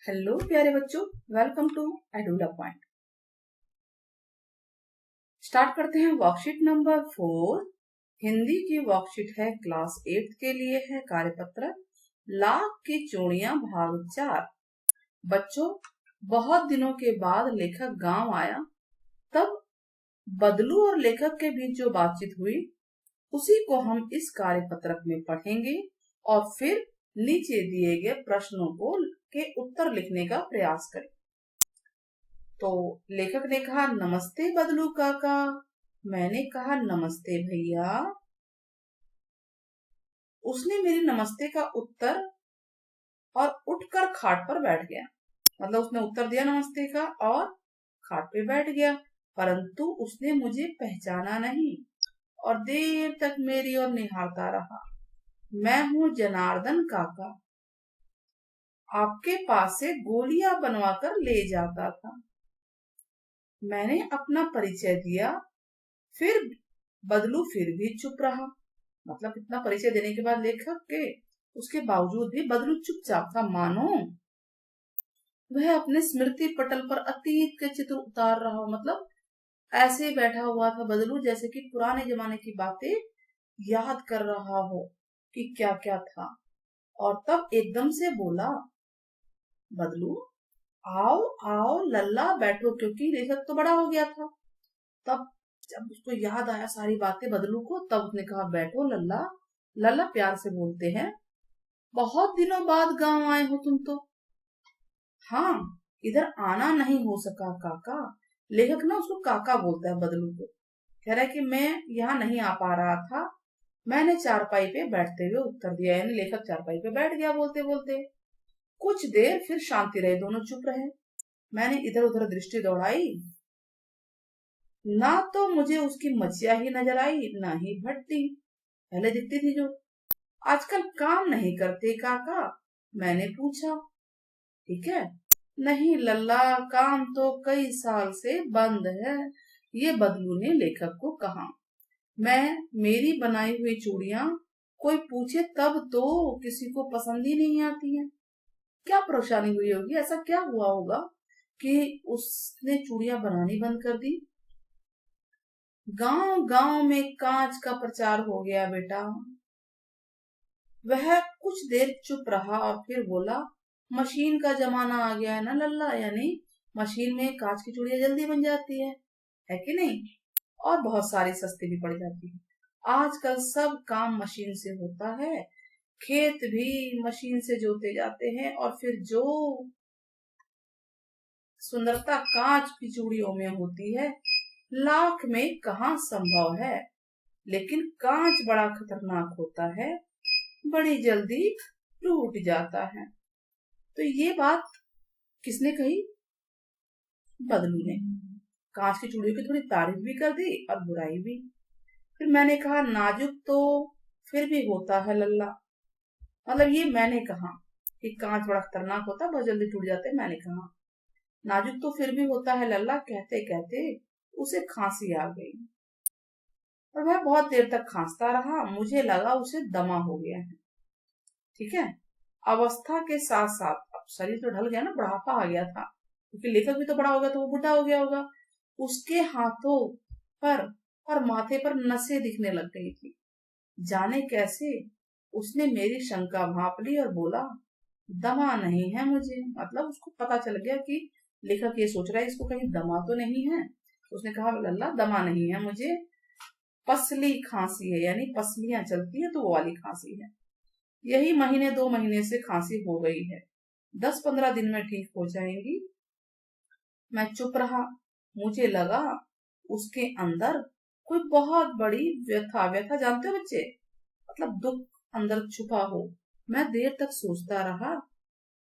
Hello प्यारे बच्चों, welcome to एडुला point. Start करते हैं वर्कशीट नंबर 4। हिंदी की वर्कशीट है, क्लास 8 के लिए है कार्यपत्र लाख की चूड़ियां भाग 4। बच्चों, बहुत दिनों के बाद लेखक गांव आया। तब बदलू और लेखक के बीच जो बातचीत हुई उसी को हम इस कार्यपत्रक में पढ़ेंगे और फिर नीचे दिए गए प्रश्नों को के उत्तर लिखने का प्रयास करें। तो लेखक ने कहा, नमस्ते बदलू काका। मैंने कहा, नमस्ते भैया। उसने मेरी नमस्ते का उत्तर और उठकर खाट पर बैठ गया। मतलब उसने उत्तर दिया नमस्ते का और खाट पे बैठ गया, परंतु उसने मुझे पहचाना नहीं और देर तक मेरी ओर निहारता रहा। मैं हूँ जनार्दन काका, आपके पास से गोलियां बनवाकर ले जाता था। मैंने अपना परिचय दिया, फिर बदलू फिर भी चुप रहा। मतलब इतना परिचय देने के बाद लेखक के उसके बावजूद भी बदलू चुपचाप था, मानो वह अपने स्मृति पटल पर अतीत के चित्र उतार रहा हो। मतलब ऐसे बैठा हुआ था बदलू जैसे कि पुराने जमाने की बातें याद कर रहा हो कि क्या क्या था। और तब एकदम से बोला, बदलू आओ आओ लल्ला बैठो, क्योंकि लेखक तो बड़ा हो गया था। तब जब उसको याद आया सारी बातें बदलू को, तब उसने कहा, बैठो लल्ला। लल्ला प्यार से बोलते हैं। बहुत दिनों बाद गांव आए हो तुम तो। हाँ, इधर आना नहीं हो सका काका। लेखक ना उसको काका बोलता है बदलू को। कह रहा है कि मैं यहाँ नहीं आ पा रहा था। मैंने चारपाई पे बैठते हुए उत्तर दिया, यानी लेखक चारपाई पे बैठ गया बोलते बोलते। कुछ देर फिर शांति रहे, दोनों चुप रहे। मैंने इधर उधर दृष्टि दौड़ाई, ना तो मुझे उसकी मचिया ही नजर आई, ना ही भट्टी पहले दिखती थी जो। आजकल काम नहीं करते काका? मैंने पूछा। ठीक है। नहीं लल्ला, काम तो कई साल से बंद है, ये बदलू ने लेखक को कहा। मेरी बनाई हुई चूड़ियां कोई पूछे तब तो किसी को पसंद ही नहीं आती है। क्या परेशानी हुई होगी, ऐसा क्या हुआ होगा कि उसने चूड़ियां बनानी बंद कर दी? गांव गांव में कांच का प्रचार हो गया बेटा। वह कुछ देर चुप रहा और फिर बोला, मशीन का जमाना आ गया है ना लल्ला, यानी मशीन में कांच की चूड़ियां जल्दी बन जाती है कि नहीं? और बहुत सारी सस्ती भी पड़ जाती है। आजकल सब काम मशीन से होता है, खेत भी मशीन से जोते जाते हैं, और फिर जो सुंदरता कांच की चूड़ियों में होती है लाख में कहाँ संभव है। लेकिन कांच बड़ा खतरनाक होता है, बड़ी जल्दी टूट जाता है। तो ये बात किसने कही? बदलू ने। कांच की चूड़ियों की थोड़ी तारीफ भी कर दी और बुराई भी। फिर मैंने कहा, नाजुक तो फिर भी होता है लल्ला। मतलब ये मैंने कहा कि कांच बड़ा खतरनाक होता है, बहुत जल्दी टूट जाते हैं। मैंने कहा नाजुक तो फिर भी होता है लल्ला। कहते कहते उसे खांसी आ गई और वह बहुत देर तक खांसता रहा। मुझे लगा उसे दमा हो गया है। ठीक है। अवस्था के साथ साथ अब शरीर तो ढल गया ना, बुढ़ापा आ गया था, क्योंकि लेखक भी तो बड़ा हो गया, तो वो बुढ़ा हो गया होगा। उसके हाथों पर और माथे पर नसें दिखने लग गई थी, जाने कैसे। उसने मेरी शंका भांप ली और बोला, दमा नहीं है मुझे। मतलब उसको पता चल गया कि लेखक ये सोच रहा है इसको कहीं दमा तो नहीं है। उसने कहा, लल्ला दमा नहीं है मुझे, पसली खांसी है, यानी पसलियां चलती है तो वो वाली खांसी है। यही महीने 2 महीने से खांसी हो गई है, 10-15 दिन में ठीक हो जाएगी। मैं चुप रहा। मुझे लगा उसके अंदर कोई बहुत बड़ी व्यथा, व्यथा जानते हो बच्चे, मतलब दुख अंदर छुपा हो। मैं देर तक सोचता रहा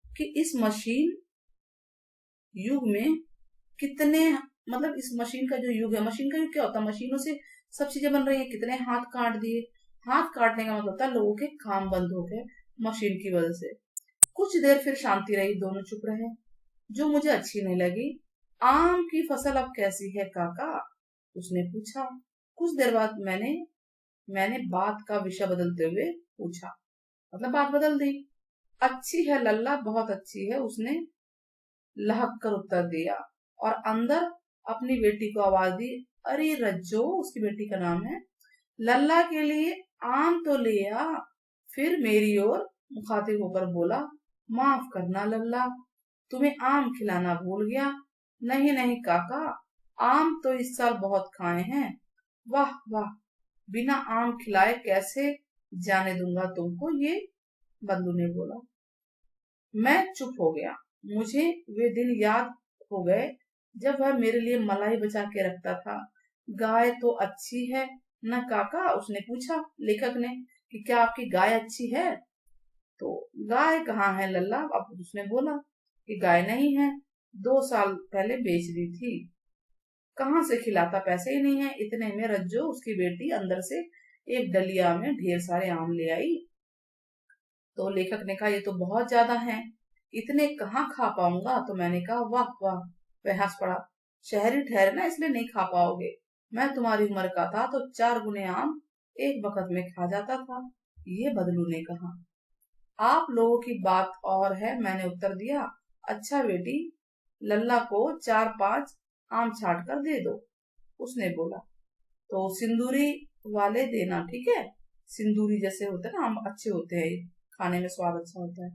कि इस मशीन युग में कितने, मतलब इस मशीन का जो युग है, मशीन का युग क्या होता है? मशीनों से सब चीजें बन रही है, कितने हाथ काट दिए। हाथ काटने का मतलब होता है लोगों के काम बंद हो गए मशीन की वजह से। कुछ देर फिर शांति रही, दोनों चुप रहे, जो मुझे अच्छी नहीं लगी। आम की फसल अब कैसी है काका? उसने पूछा। कुछ देर बाद मैंने बात का विषय बदलते हुए पूछा, मतलब बात बदल दी। अच्छी है लल्ला, बहुत अच्छी है, उसने लहक कर उत्तर दिया और अंदर अपनी बेटी को आवाज दी, अरे रज्जो, उसकी बेटी का नाम है, लल्ला के लिए आम तो ले आ। फिर मेरी ओर मुखातिब होकर बोला, माफ करना लल्ला, तुम्हें आम खिलाना भूल गया। नहीं नहीं काका, आम तो इस साल बहुत खाए हैं। वाह वाह, बिना आम खिलाए कैसे जाने दूंगा तुमको ये, बंधु ने बोला। मैं चुप हो गया। मुझे वे दिन याद हो गए जब वह मेरे लिए मलाई बचा के रखता था। गाय तो अच्छी है न काका, उसने पूछा लेखक ने कि क्या आपकी गाय अच्छी है। तो गाय कहाँ है लल्ला, अब उसने बोला कि गाय नहीं है, 2 साल पहले बेच दी थी। कहाँ से खिलाता, पैसे ही नहीं है। इतने में रज्जो, उसकी बेटी, अंदर से एक डलिया में ढेर सारे आम ले आई। तो लेखक ने कहा ये तो बहुत ज्यादा हैं, इतने कहाँ खा पाऊंगा। तो मैंने कहा वाह वाह, वह हंस पड़ा, शहरी ठहरे ना इसलिए नहीं खा पाओगे, मैं तुम्हारी उम्र का था तो 4 गुने आम एक वक्त में खा जाता था। ये बदलू ने कहा। आप लोगों की बात और है, मैंने उत्तर दिया। अच्छा बेटी, लल्ला को 4-5 आम छाट कर दे दो, उसने बोला। तो सिंदूरी वाले देना, ठीक है, सिंदूरी जैसे होते हैं ना आम, अच्छे होते हैं, खाने में स्वाद अच्छा होता है।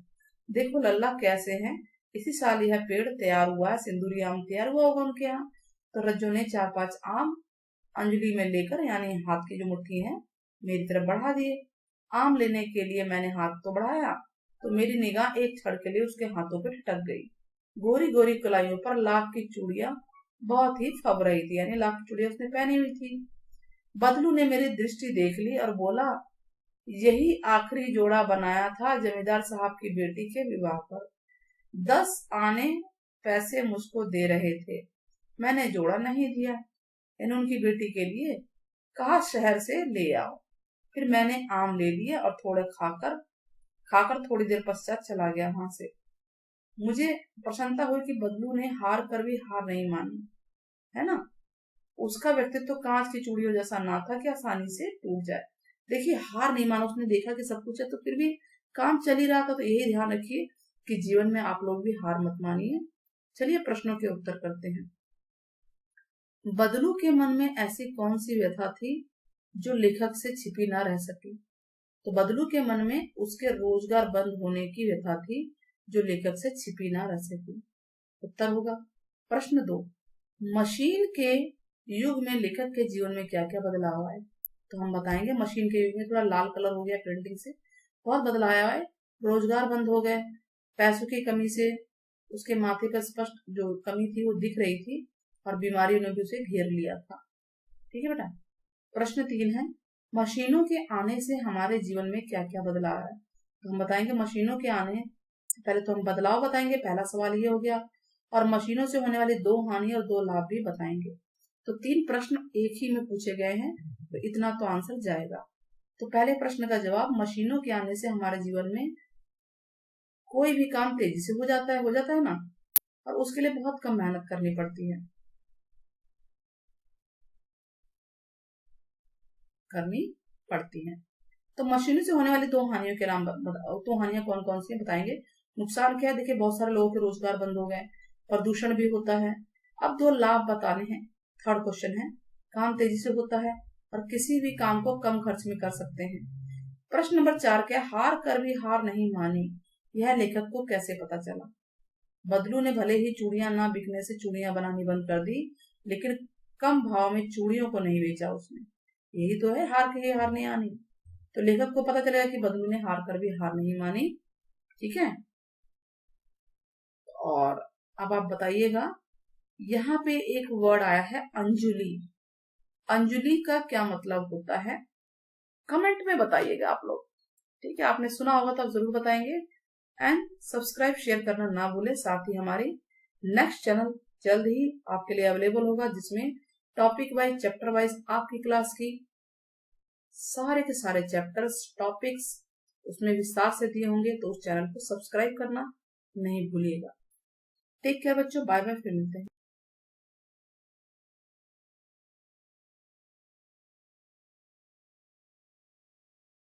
देखो लल्ला कैसे हैं, इसी साल यह पेड़ तैयार हुआ है, सिंदूरी आम तैयार हुआ होगा उनके यहाँ। तो रज्जो ने 4-5 आम अंजलि में लेकर, यानी हाथ की जो मुट्ठी है, मेरी तरफ बढ़ा दिए। आम लेने के लिए मैंने हाथ तो बढ़ाया तो मेरी निगाह एक क्षण के लिए उसके हाथों पर ठिठक गई। गोरी गोरी कलाइयों पर लाख की चूड़ियां बहुत ही फब रही थी, यानी लाख की चूड़ियां उसने पहनी हुई थी। बदलू ने मेरी दृष्टि देख ली और बोला, यही आखिरी जोड़ा बनाया था जमींदार साहब की बेटी के विवाह पर। 10 आने पैसे मुझको दे रहे थे, मैंने जोड़ा नहीं दिया। इन उनकी बेटी के लिए कहा शहर से ले आओ। फिर मैंने आम ले लिए और थोड़े खाकर खाकर थोड़ी देर पश्चात चला गया वहां से। मुझे प्रसन्नता हुई कि बदलू ने हार कर भी हार नहीं मानी, है ना। उसका व्यक्तित्व तो कांच की चूड़ियों जैसा ना था कि आसानी से टूट जाए। देखिए, हार नहीं माना, उसने देखा कि सब कुछ है तो फिर भी काम चल ही रहा था। तो यही ध्यान रखिए कि जीवन में आप लोग भी हार मत मानिए। चलिए प्रश्नों के उत्तर करते हैं। बदलू के मन में ऐसी कौन सी व्यथा थी जो लेखक से छिपी ना रह सकी। तो बदलू के मन में उसके रोजगार बंद होने की व्यथा थी जो लेखक से छिपी ना रह सकी। उत्तर होगा प्रश्न 2, मशीन के युग में लेखक के जीवन में क्या क्या बदलाव आए। तो हम बताएंगे मशीन के युग में थोड़ा लाल कलर हो गया प्रिंटिंग से, बहुत बदलाव आए। रोजगार बंद हो गए, पैसों की कमी से उसके माथे पर स्पष्ट जो कमी थी वो दिख रही थी और बीमारियों ने भी उसे घेर लिया था। ठीक है बेटा। प्रश्न 3 है, मशीनों के आने से हमारे जीवन में क्या क्या बदलाव है। तो हम बताएंगे मशीनों के आने से पहले तो हम बदलाव बताएंगे, पहला सवाल ये हो गया, और मशीनों से होने वाली 2 हानि और 2 लाभ भी बताएंगे। तो 3 प्रश्न एक ही में पूछे गए हैं, तो इतना तो आंसर जाएगा। तो पहले प्रश्न का जवाब, मशीनों के आने से हमारे जीवन में कोई भी काम तेजी से हो जाता है ना, और उसके लिए बहुत कम मेहनत करनी पड़ती है, करनी पड़ती है। तो मशीनों से होने वाली 2 हानियों के नाम 2 हानियां कौन कौन सी बताएंगे। नुकसान क्या है, देखिए बहुत सारे लोगों के रोजगार बंद हो गए, प्रदूषण भी होता है। अब 2 लाभ बताने हैं। थर्ड क्वेश्चन है, काम तेजी से होता है और किसी भी काम को कम खर्च में कर सकते हैं। प्रश्न नंबर 4 क्या, हार कर भी हार नहीं मानी, यह लेखक को कैसे पता चला। बदलू ने भले ही चूड़ियां ना बिकने से चूड़ियां बनानी बंद कर दी, लेकिन कम भाव में चूड़ियों को नहीं बेचा उसने। यही तो है, हार के लिए हार नहीं आनी। तो लेखक को पता चलेगा कि बदलू ने हार कर भी हार नहीं मानी। ठीक है। और अब आप बताइएगा, यहाँ पे एक वर्ड आया है अंजुली। अंजुली का क्या मतलब होता है, कमेंट में बताइएगा आप लोग। ठीक है, आपने सुना होगा तो आप जरूर बताएंगे। एंड सब्सक्राइब शेयर करना ना भूले। साथ ही हमारी नेक्स्ट चैनल जल्द ही आपके लिए अवेलेबल होगा, जिसमें टॉपिक वाइज, चैप्टर वाइज आपकी क्लास की सारे के सारे चैप्टर्स, टॉपिक्स उसमें विस्तार से दिए होंगे। तो उस चैनल को सब्सक्राइब करना नहीं भूलिएगा। टेक केयर बच्चों, बाय बाय, फिर मिलते हैं।